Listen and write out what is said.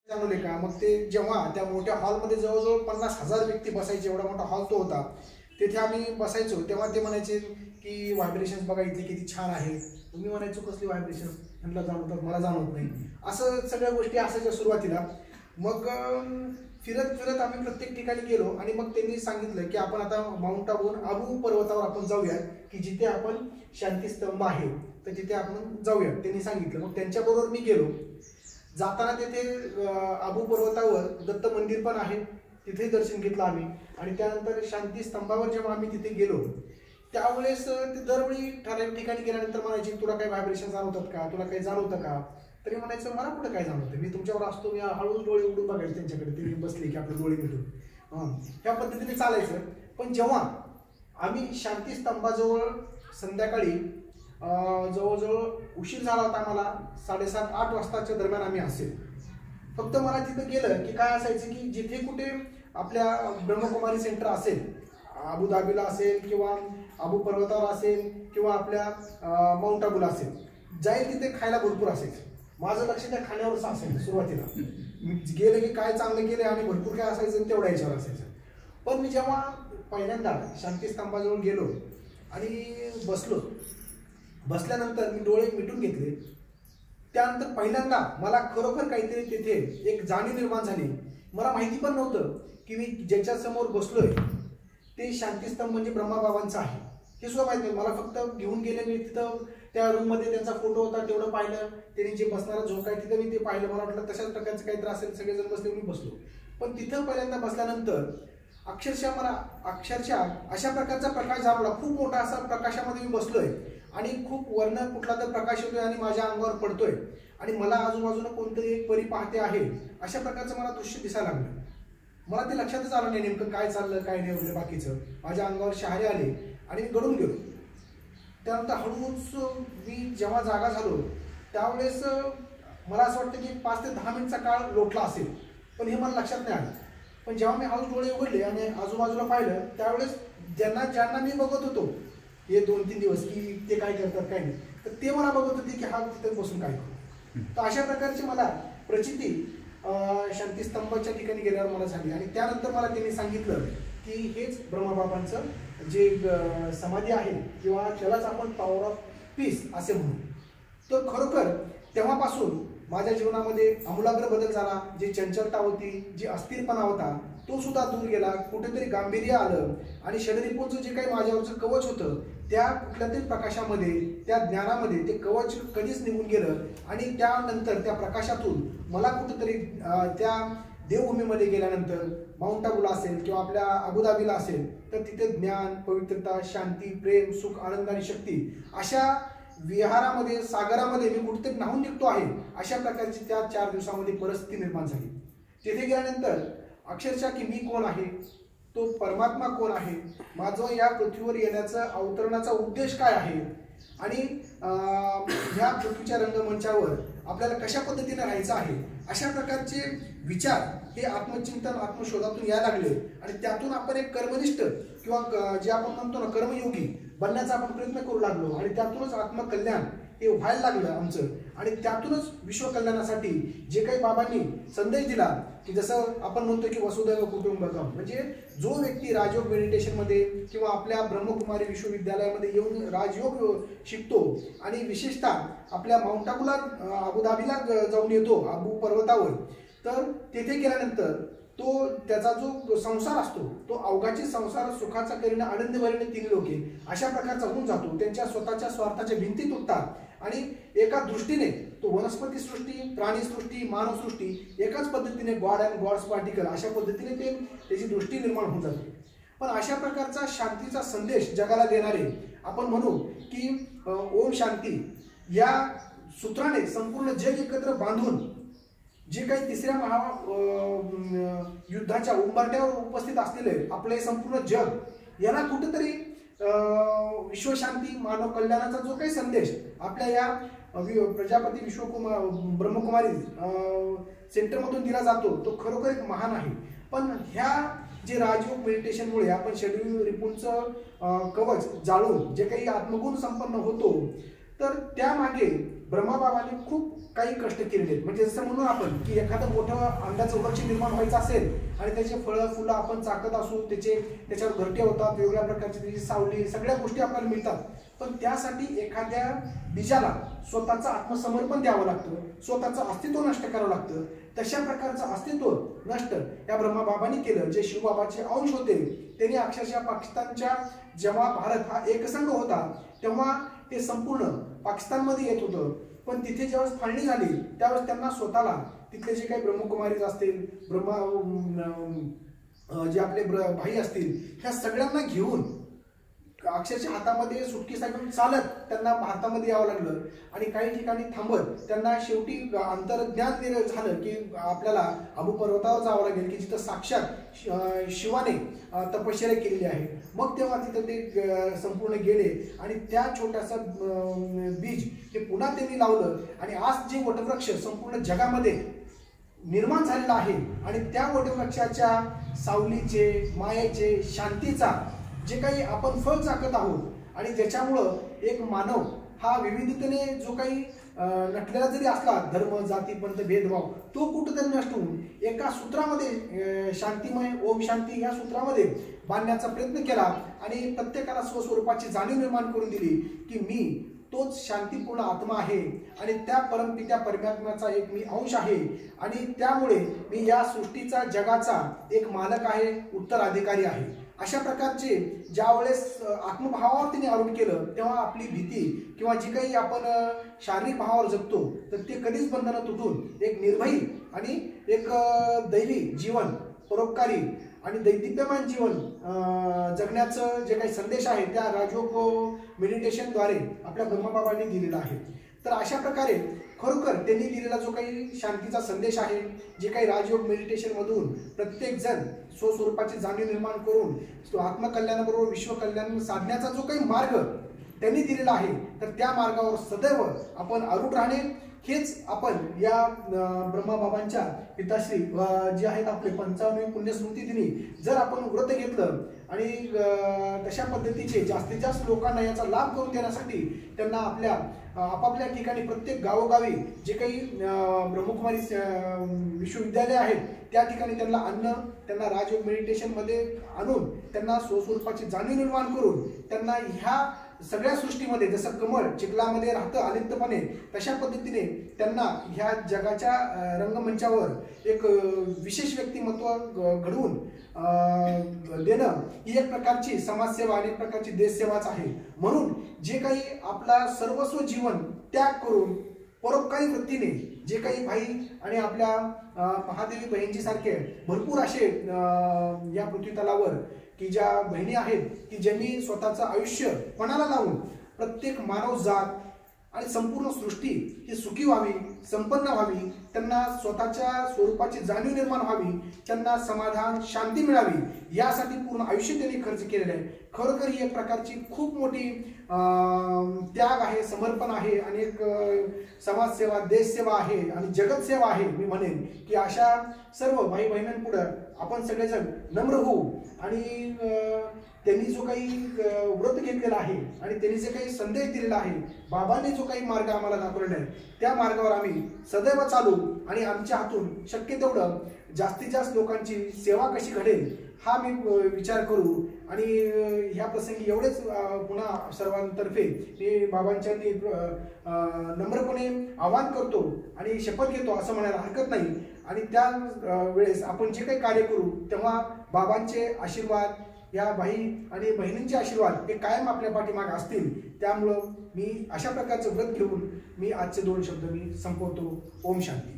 जाणवले का? मग ते जेव्हा त्या मोठ्या हॉलमध्ये जवळजवळ 50,000 व्यक्ती बसायचे, एवढा मोठा हॉल तो होता, तिथे आम्ही बसायचो, तेव्हा ते म्हणायचे की व्हायब्रेशन्स बघा इथे किती छान आहे. मी म्हणायचो कसली व्हायब्रेशन, त्यांना जाणवतात मला जाणवत नाही. असं सगळ्या गोष्टी असायच्या सुरुवातीला. मग फिरत फिरत आम्ही प्रत्येक ठिकाणी गेलो आणि मग त्यांनी सांगितलं की आपण आता माउंट आबू पर्वतावर आपण जाऊया, की जिथे आपण शांतीस्तंभ आहे तर तिथे आपण जाऊया, त्यांनी सांगितलं. मग त्यांच्याबरोबर मी गेलो. जाताना तिथे आबू पर्वतावर दत्त मंदिर पण आहे, तिथे दर्शन घेतलं आम्ही. आणि त्यानंतर शांती स्तंभावर जेव्हा आम्ही तिथे गेलो त्यावेळेस ते दरवेळी ठराविक ठिकाणी गेल्यानंतर म्हणायचे तुला काही व्हायब्रेशन जाणवतात का, तुला काही जाणवतं का? तरी म्हणायचं मला कुठं काय जाणवतं, मी तुमच्यावर असतो. मी हळूच डोळे उघडून बघायचे त्यांच्याकडे, ते बसले की आपले डोळे मिटून ह्या पद्धतीने चालायचं. पण जेव्हा आम्ही शांती स्तंभाजवळ संध्याकाळी जवळजवळ उशीर झाला होता, आम्हाला 7:30-8 वाजताच्या दरम्यान आम्ही असेल. फक्त मला तिथं गेलं की काय असायचं की जिथे कुठे आपल्या ब्रह्मकुमारी सेंटर असेल, अबुधाबीला असेल किंवा आबू पर्वतावर असेल किंवा आपल्या माउंट आबूला असेल, जाईल तिथे खायला भरपूर असायचं. माझं लक्ष त्या खाण्यावरच असायचं सुरुवातीला. गेले की काय चांगलं गेले आणि भरपूर काय असायचं तेवढ्या याच्यावर असायचं. पण मी जेव्हा पहिल्यांदा शांतीस्तंभाजवळ गेलो आणि बसल्यानंतर मी डोळे मिटून घेतले, त्यानंतर पहिल्यांदा मला खरोखर काहीतरी तिथे एक जाणीव निर्माण झाली. मला माहिती पण नव्हतं की मी ज्याच्या समोर बसलोय ते शांतीस्तंभ म्हणजे ब्रह्माबाबांचा आहे हे सुद्धा माहिती नाही. मला फक्त घेऊन गेले, मी तिथं त्या रूममध्ये त्यांचा फोटो होता तेवढं पाहिलं, त्यांनी जे बसणारा झोका आहे तिथं मी ते पाहिलं. मला वाटलं तशाच प्रकारचं काहीतरी असेल, सगळेजण बसले, मी बसलो. पण तिथं पहिल्यांदा बसल्यानंतर अक्षरशः अशा प्रकारचा प्रकाश जाणवला. खूप मोठा असा प्रकाशामध्ये मी बसलोय आणि खूप वर्ण कुठला तर प्रकाश येतोय आणि माझ्या अंगावर पडतोय आणि मला आजूबाजूला कोणतरी एक परी पाहते आहे, अशा प्रकारचं मला दृश्य दिसायला लागलं. मला ते लक्षातच आलं नाही नेमकं काय चाललं काय नाही वगैरे बाकीचं. माझ्या अंगावर शहारे आले आणि मी गळून गेलो. त्यानंतर हळूच मी जेव्हा जागा झालो त्यावेळेस मला असं वाटतं की 5 ते 10 मिनिटचा काळ लोटला असेल, पण हे मला लक्षात नाही आलं. पण जेव्हा मी हळूच डोळे उघडले आणि आजूबाजूला पाहिलं त्यावेळेस ज्यांना मी बघत होतो हे 2-3 दिवस की ते काय करतात काय नाही, तर ते मला बघत होते की हा तिथे बसून काय करतो. तर अशा प्रकारची मला प्रचिती शांतीस्तंभाच्या ठिकाणी गेल्यावर मला झाली. आणि त्यानंतर मला त्यांनी सांगितलं की हेच ब्रह्मबाबांचं जे समाधी आहे किंवा त्यालाच आपण पॉवर ऑफ पीस असे म्हणू. तर खरोखर तेव्हापासून माझ्या जीवनामध्ये आमूलाग्र बदल झाला. जी चंचलता होती, जी अस्थिरपणा होता तो सुद्धा दूर गेला. कुठेतरी गांभीर्य आलं आणि षडरिपूंचं जे काही माझ्यावरचं कवच होतं त्या कुठल्या तरी प्रकाशामध्ये, त्या ज्ञानामध्ये ते कवच कधीच निघून गेलं. आणि त्यानंतर त्या प्रकाशातून मला कुठेतरी त्या देवभूमीमध्ये गेल्यानंतर माउंट आबूला असेल किंवा आपल्या अबुधाबीला असेल तर तिथे ज्ञान, पवित्रता, शांती, प्रेम, सुख, आनंद आणि शक्ती अशा विहारामध्ये, सागरामध्ये मी कुठेतरी न्हावून निघतो आहे, अशा प्रकारची त्या 4 दिवसामध्ये परिस्थिती निर्माण झाली. तिथे गेल्यानंतर अक्षरशः की मी कोण आहे, तो परमात्मा कोण आहे, माझं या पृथ्वीवर येण्याचा अवतरणाचा उद्देश काय आहे आणि ह्या पृथ्वीच्या रंगमंचावर आपल्याला कशा पद्धतीने राहायचं आहे, अशा प्रकारचे विचार हे आत्मचिंतन, आत्मशोधातून यायला लागले. आणि त्यातून आपण एक कर्मनिष्ठ किंवा जे आपण म्हणतो ना कर्मयोगी बनण्याचा आपण प्रयत्न करू लागलो. आणि त्यातूनच आत्मकल्याण हे व्हायला लागलं आमचं. आणि त्यातूनच विश्वकल्याणासाठी जे काही बाबांनी संदेश दिला की जसं आपण म्हणतो की वसुधैव कुटुंबकम, म्हणजे जो व्यक्ती राजयोग मेडिटेशनमध्ये किंवा आपल्या ब्रह्मकुमारी विश्वविद्यालयामध्ये येऊन राजयोग शिकतो आणि विशेषतः आपल्या माउंट आबूला, अबुधाबीला जाऊन येतो, आबू पर्वतावर, तर तेथे गेल्यानंतर तो त्याचा जो संसार असतो तो अवघाची संसार सुखाचा करीने आनंद भरीने 3 लोके अशा प्रकारचा होऊन जातो. त्यांच्या स्वतःच्या स्वार्थाच्या भिंती तुटतात आणि एका दृष्टीने तो वनस्पती सृष्टी, प्राणीसृष्टी, मानवसृष्टी एकाच पद्धतीने गॉड अँड गॉड्स पार्टिकल अशा पद्धतीने त्याची दृष्टी निर्माण होऊन जाते. पण अशा प्रकारचा शांतीचा संदेश जगाला देणारे आपण म्हणू की ओम शांती या सूत्राने संपूर्ण जग एकत्र बांधून जे काही 3ऱ्या महायुद्धाच्या उंबरठ्यावर उपस्थित असलेले आपले संपूर्ण जग यांना कुठेतरी विश्वशांती, मानव कल्याणाचा जो काही संदेश आपल्या या प्रजापती ब्रह्मकुमारी सेंटरमधून दिला जातो तो खरोखर एक महान आहे. पण ह्या जे राजयोग मेडिटेशनमुळे आपण षडरिपूंचं कवच जाळून जे काही आत्मगुण संपन्न होतो तर त्यामागे ब्रह्माबाबांनी खूप काही कष्ट केलेले आहेत. म्हणजे जसं म्हणून आपण की एखादं मोठं आंब्याचं वृक्ष निर्माण व्हायचं असेल आणि त्याचे फळं फुलं आपण चाकत असू, त्याच्यावर घरटे होतात, वेगवेगळ्या प्रकारची त्याची सावली, सगळ्या गोष्टी आपल्याला मिळतात. पण त्यासाठी एखाद्या बीजाला स्वतःचं आत्मसमर्पण द्यावं लागतं, स्वतःचं अस्तित्व नष्ट करावं लागतं. तशा प्रकारचं अस्तित्व नष्ट या ब्रह्माबाबांनी केलं. जे शिवबाबाचे अंश होते त्यांनी अक्षरशः पाकिस्तानच्या, जेव्हा भारत हा एकसंघ होता तेव्हा ते संपूर्ण पाकिस्तानमध्ये येत होतं. पण तिथे ज्यावेळेस फाळणी झाली त्यावेळेस त्यांना स्वतःला तिथले जे काही ब्रह्मकुमारीज असतील, जे आपले भाई असतील, ह्या सगळ्यांना घेऊन अक्षरशः हातामध्ये सुटकेसा घेऊन चालत त्यांना भारतामध्ये यावं लागलं. आणि काही ठिकाणी थांबत त्यांना शेवटी अंतर्ज्ञान झालं की आपल्याला अबू पर्वतावर जावं लागेल की जिथं साक्षात शिवाने तपश्चर्या केलेली आहे. मग तेव्हा तिथं ते संपूर्ण गेले आणि त्या छोट्यासा बीज हे पुन्हा त्यांनी लावलं. आणि आज जे वटवृक्ष संपूर्ण जगामध्ये निर्माण झालेला आहे आणि त्या वटवृक्षाच्या सावलीचे, मायेचे, शांतीचा जे काही आपण फळ चाकत आहोत आणि ज्याच्यामुळं एक मानव हा विविधतेने जो काही नटलेला जरी असला, धर्म, जाती, पंथ, भेदभाव, तो कुठंतरी नष्ट होऊन एका सूत्रामध्ये शांतिमय ओम शांती या सूत्रामध्ये बांधण्याचा प्रयत्न केला आणि प्रत्येकाला स्वस्वरूपाची जाणीव निर्माण करून दिली की मी तोच शांतीपूर्ण आत्मा आहे आणि त्या परमपित्या परमात्म्याचा एक मी अंश आहे आणि त्यामुळे मी या सृष्टीचा, जगाचा एक मालक आहे, उत्तराधिकारी आहे. अशा प्रकारचे ज्यावेळेस आत्मभावावर तिने आरोप केलं तेव्हा आपली भीती किंवा जी काही आपण शारीरिक भावावर जगतो तर ते कधीच बंधनं तुटून एक निर्भयी आणि एक दैवी जीवन, परोपकारी आणि दैदिप्यमान जीवन जगण्याचं जे काही संदेश आहे त्या राजयोग मेडिटेशनद्वारे आपल्या ब्रह्मबाबांनी दिलेला आहे. तर अशा प्रकारे खरोखर त्यांनी दिलेला जो काही शांतीचा संदेश आहे, जे काही राजयोग मेडिटेशनमधून प्रत्येक जण स्वस्वरूपाची जाणीव निर्माण करून आत्मकल्याणाबरोबर विश्वकल्याण साधण्याचा जो काही मार्ग त्यांनी दिलेला आहे, तर त्या मार्गावर सदैव आपण आरूढ राहणे हेच आपण या ब्रह्माबाबांच्या पिताश्री जे आहेत आपले 55वे पुण्यस्मृती दिनी जर आपण व्रत घेतलं आणि तशा पद्धतीचे जास्तीत जास्त लोकांना याचा लाभ करून देण्यासाठी त्यांना आपल्या आपापल्या ठिकाणी प्रत्येक गावोगावी जे काही ब्रह्मकुमारी विश्वविद्यालय आहेत त्या ठिकाणी त्यांना अन्न, त्यांना राजयोग मेडिटेशनमध्ये आणून त्यांना स्वस्वरूपाची जाणीव निर्माण करून त्यांना ह्या सगळ्या सृष्टीमध्ये जसं कमळ चिखलामध्ये राहतं अलिप्तपणे तशा पद्धतीने त्यांना ह्या जगाच्या रंगमंचावर एक विशेष व्यक्तिमत्व घडवून देणं ही एक प्रकारची समाजसेवा आणि एक प्रकारची देशसेवाच आहे. म्हणून जे काही आपला सर्वस्व जीवन त्याग करून परोपकारी वृत्तीने जे काही भाई आणि आपल्या महादेवी बहिणीजी सारखे भरपूर असे या पृथ्वीतलावर की ज्या बहिणी आहेत की ज्यांनी स्वतःचं आयुष्य पणाला लावून प्रत्येक मानव जात आणि संपूर्ण सृष्टी ही सुखी व्हावी, संपन्न व्हावी, त्यांना स्वतःच्या स्वरूपाची जाणीव निर्माण व्हावी, त्यांना समाधान, शांती मिळावी यासाठी पूर्ण आयुष्य त्यांनी खर्च केलेलं आहे. खरोखर ही एक प्रकारची खूप मोठी त्याग आहे, समर्पण आहे आणि एक समाजसेवा, देशसेवा आहे आणि जगतसेवा आहे. मी म्हणेन की अशा सर्व भाई बहिणींपुढे आपण सगळेजण नम्र होऊ आणि त्यांनी जो काही व्रत घेतलेला आहे आणि त्यांनी जे काही संदेश दिलेला आहे, बाबांनी जो काही मार्ग आम्हाला दाखवलेला आहे त्या मार्गावर आम्ही सदैव चालू आणि आमच्या हातून शक्य तेवढं जास्तीत जास्त लोकांची सेवा कशी घडेल हा मी विचार करू. आणि ह्या प्रसंगी एवढेच पुन्हा सर्वांतर्फे मी बाबांच्या नम्रपणे आवाहन करतो आणि शपथ घेतो असं म्हणायला हरकत नाही. आणि त्या वेळेस आपण जे काही कार्य करू तेव्हा बाबांचे आशीर्वाद, या भाई आणि बहिणींचे आशीर्वाद हे कायम आपल्या पाठीमागे असतील. त्यामुळं मी अशा प्रकारचं व्रत घेऊन मी आजचे 2 शब्द मी संपवतो. ओम शांती.